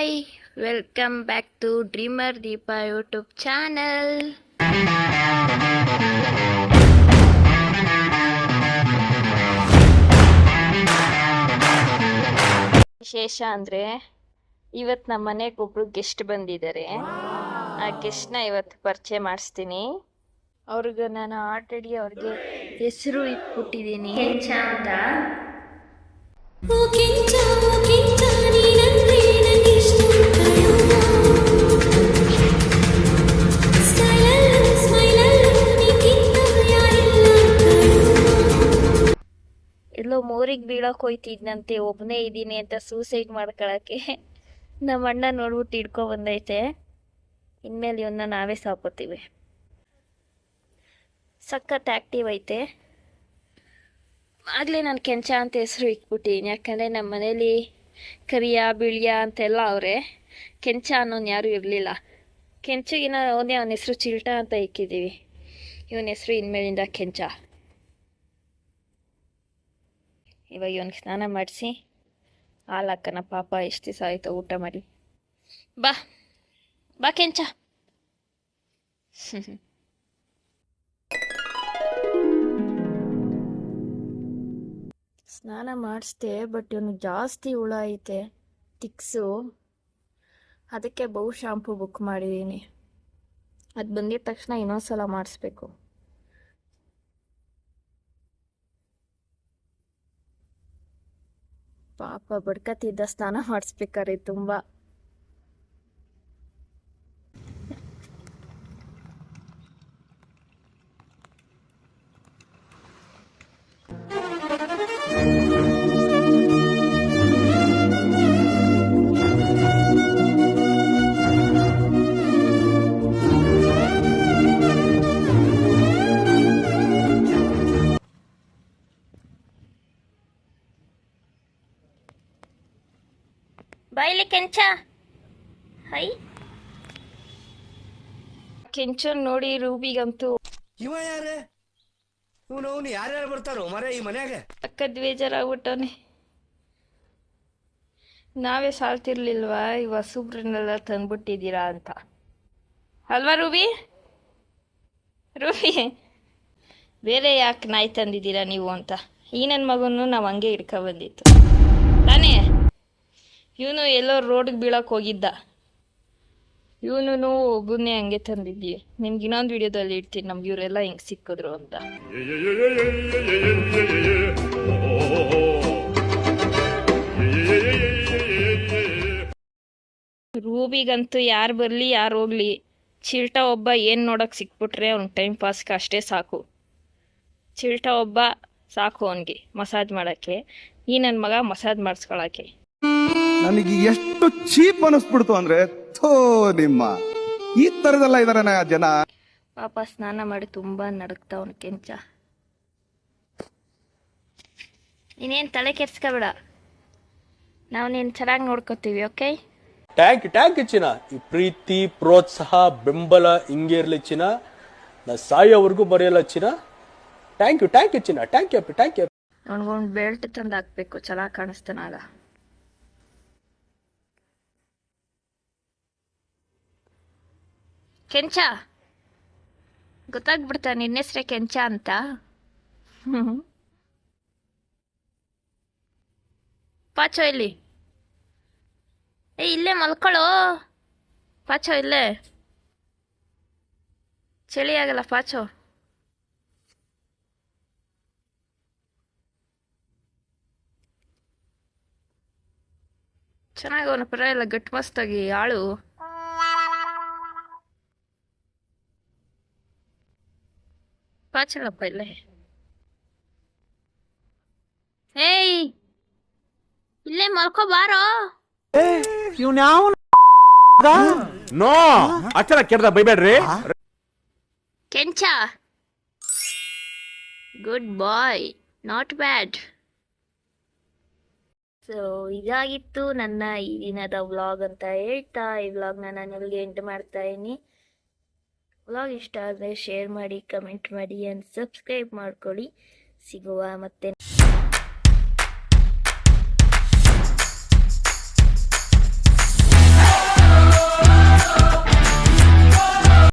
Hi, welcome back to dreamer Deepa YouTube channel. ವಿಶೇಷ ಅಂದರೆ ಇವತ್ತು ನಮ್ಮ ಮನೆಗೆ ಒಬ್ರು ಗೆಸ್ಟ್ ಬಂದಿದ್ದಾರೆ. ಆ ಗೆಸ್ಟ್ನ ಇವತ್ತು ಪರಿಚಯ ಮಾಡಿಸ್ತೀನಿ. ಅವ್ರಿಗೆ ನಾನು ಆಲ್ರೆಡಿ ಅವ್ರಿಗೆ ಹೆಸರು ಇಟ್ಬಿಟ್ಟಿದ್ದೀನಿ, ಕೆಂಚ ಅಂತ. ಎಲ್ಲೋ ಮೋರಿಗೆ ಬೀಳಕ್ಕೆ ಹೋಯ್ತಿದ್ನಂತೆ, ಒಬ್ಬನೇ ಇದ್ದೀನಿ ಅಂತ ಸೂಸೈಡ್ ಮಾಡ್ಕೊಳಕ್ಕೆ ನಮ್ಮ ಅಣ್ಣ ನೋಡ್ಬಿಟ್ಟು ಹಿಡ್ಕೊ ಬಂದೈತೆ. ಇನ್ಮೇಲೆ ಇವನ್ನ ನಾವೇ ಸಾಕೋತೀವಿ. ಸಖತ್ ಆ್ಯಕ್ಟಿವ್ ಐತೆ. ಆಗಲೇ ನಾನು ಕೆಂಚ ಅಂತ ಹೆಸರು ಇಟ್ಬಿಟ್ಟಿದ್ದೀನಿ, ಯಾಕಂದರೆ ನಮ್ಮ ಮನೇಲಿ ಕರಿಯ ಬಿಳಿಯ ಅಂತೆಲ್ಲ ಅವರೇ. ಕೆಂಚ ಅನ್ನೋನು ಯಾರೂ ಇರಲಿಲ್ಲ. ಕೆಂಚಗಿನ ಅವನೇ ಅವನ ಹೆಸರು ಚಿಲ್ಟ ಅಂತ ಇಕ್ಕಿದ್ದೀವಿ. ಇವನ ಹೆಸರು ಇನ್ಮೇಲಿಂದ ಕೆಂಚ. ಇವಾಗ ಇವನಿಗೆ ಸ್ನಾನ ಮಾಡಿಸಿ ಹಾಲು ಹಾಕನ. ಪಾಪ ಎಷ್ಟು ದಿವಸ ಆಯಿತು ಊಟ ಮಾಡಿ. ಬಾ ಬಾ ಕೆಂಚ. ಸ್ನಾನ ಮಾಡಿಸ್ದೆ, ಬಟ್ ಇವನು ಜಾಸ್ತಿ ಹುಳ ಐತೆ, ತಿಕ್ಸು. ಅದಕ್ಕೆ ಬಹು ಶಾಂಪು ಬುಕ್ ಮಾಡಿದ್ದೀನಿ. ಅದು ಬಂದಿದ ತಕ್ಷಣ ಇನ್ನೊಂದ್ಸಲ ಮಾಡಿಸ್ಬೇಕು. ಪಾಪ ಬಡ್ಕತ್ತಿದ್ದ ಸ್ನಾನ ಮಾಡಿಸ್ಬೇಕಾರೆ ತುಂಬ. ಬಾಯಿಲಿ ಕೆಂಚ. ಹೈ ಕೆಂಚನ್ ನೋಡಿ ರೂಬಿಗಂತೂ ಇವ ಯಾರೇ ಇವನು ಯಾರ್ಯಾರು ಬರ್ತಾರೋ ಮರ ಈ ಮನ್ಯಾಗ. ಅಕ್ಕದ ಬೇಜಾರಾಗ್ಬಿಟ್ಟವನೆ. ನಾವೇ ಸಾಲ್ತಿರ್ಲಿಲ್ವಾ ಈ ಹೊಸಬ್ರನ್ನೆಲ್ಲ ತಂದ್ಬಿಟ್ಟಿದ್ದೀರಾ ಅಂತ, ಅಲ್ವಾ ರೂಬಿ? ರೂಬಿ, ಬೇರೆ ಯಾಕೆ ನಾಯಿ ತಂದಿದ್ದೀರಾ ನೀವು ಅಂತ ಈ ನನ್ನ ಮಗನೂ ನಾವು ಹಂಗೆ ಹಿಡ್ಕೊಬಂದಿತ್ತು ತಾನೇ. ಇವನು ಎಲ್ಲೋ ರೋಡ್ಗೆ ಬೀಳಕ್ಕೆ ಹೋಗಿದ್ದ. ಇವನು ಒಬ್ಬನೇ ಹಂಗೆ ತಂದಿದ್ವಿ. ನಿಮ್ಗೆ ಇನ್ನೊಂದು ವಿಡಿಯೋದಲ್ಲಿ ಇಡ್ತೀನಿ ನಮ್ಗೆ ಇವರೆಲ್ಲ ಹೆಂಗೆ ಸಿಕ್ಕಿದ್ರು ಅಂತ. ರೂಬಿಗಂತೂ ಯಾರು ಬರಲಿ ಯಾರು ಹೋಗ್ಲಿ, ಚಿಲ್ಟ ಒಬ್ಬ ಏನು ನೋಡೋಕೆ ಸಿಕ್ಬಿಟ್ರೆ ಅವ್ನ ಟೈಮ್ ಪಾಸ್ಗೆ ಅಷ್ಟೇ ಸಾಕು. ಚಿಲ್ಟ ಒಬ್ಬ ಸಾಕು ಅವನಿಗೆ ಮಸಾಜ್ ಮಾಡೋಕ್ಕೆ. ಈ ನನ್ನ ಮಗ ಮಸಾಜ್ ಮಾಡಿಸ್ಕೊಳಕ್ಕೆ. ನನಗೆ ಎಷ್ಟು ಚೀಪ್ ಅನಿಸ್ಬಿಡ್ತು ಅಂದ್ರೆ, ಥೋ ನಿಮ್ಮ ಈ ತರದೆಲ್ಲ ಇದಾರೆ ಜನ. ಪಾಪ ಸ್ನಾನ ಮಾಡಿ ತುಂಬಾ ನಡಕ್ತಾವನು ಕೆಂಚ. ನೀನೇನು ತಲೆ ಕೆಡ್ಸ್ಕೊಬೇಡ, ನಾವು ನೀನು ಚೆನ್ನಾಗಿ ನೋಡ್ಕೋತೀವಿ. ಓಕೆ? ಟ್ಯಾಂಕ್ ಚಿನ್ನ. ಈ ಪ್ರೀತಿ ಪ್ರೋತ್ಸಾಹ ಬೆಂಬಲ ಹಿಂಗೆ ಇರ್ಲಿ ಚಿನ್ನ. ನಾ ಸಾಯೋವರೆಗೂ ಬರೆಯಲ್ಲ ಚಿನ್ನ. ಥ್ಯಾಂಕ್ ಯು ಚಿನ್ನ. Thank you. ಅವನಿಗೊಂದು ಬೆಲ್ಟ್ ತಂದು ಹಾಕ್ಬೇಕು, ಚೆನ್ನಾಗಿ ಕಾಣಿಸ್ತಾನಾಗ. ಕೆಂಚ ಗೊತ್ತಾಗ್ಬಿಡ್ತಾ ನಿನ್ನ ಹೆಸ್ರೇ ಕೆಂಚ ಅಂತ. ಪಾಚೋ ಇಲ್ಲಿ. ಇಲ್ಲೇ ಮಲ್ಕೊಳ್ಳೋ ಪಾಚೋ, ಇಲ್ಲೇ ಚಳಿ ಆಗಲ್ಲ ಪಾಚೋ. ಚೆನ್ನಾಗಿ ಅವನ ಪರವಾಗಿಲ್ಲ, ಗಟ್ಟು ಮಸ್ತಾಗಿ ಆಳು. ಪಾಚಲಪ್ಪ ಇಲ್ಲೇ. ಏಯ್ ಇಲ್ಲೇ ಮಲ್ಕೋ ಬಾರೋ. ನೋ ಅಚ್ಚರ ಕೆಡ್ದ ಬೈಬೇಡ್ರಿ. Kencha good boy, not bad. So ಇದಾಗಿತ್ತು ನನ್ನ ಈ ದಿನದ ವ್ಲಾಗ್ ಅಂತ ಹೇಳ್ತಾ ಈ ವ್ಲಾಗ್ನ ನಾನು ಎಲ್ಲಿಗೆ ಎಂಡ್ ಮಾಡ್ತಾ ಇದ್ದೀನಿ. ವ್ಲಾಗ್ ಇಷ್ಟ ಆದರೆ ಶೇರ್ ಮಾಡಿ, ಕಮೆಂಟ್ ಮಾಡಿ ಆ್ಯಂಡ್ ಸಬ್ಸ್ಕ್ರೈಬ್ ಮಾಡ್ಕೊಳ್ಳಿ. ಸಿಗುವ ಮತ್ತೆ.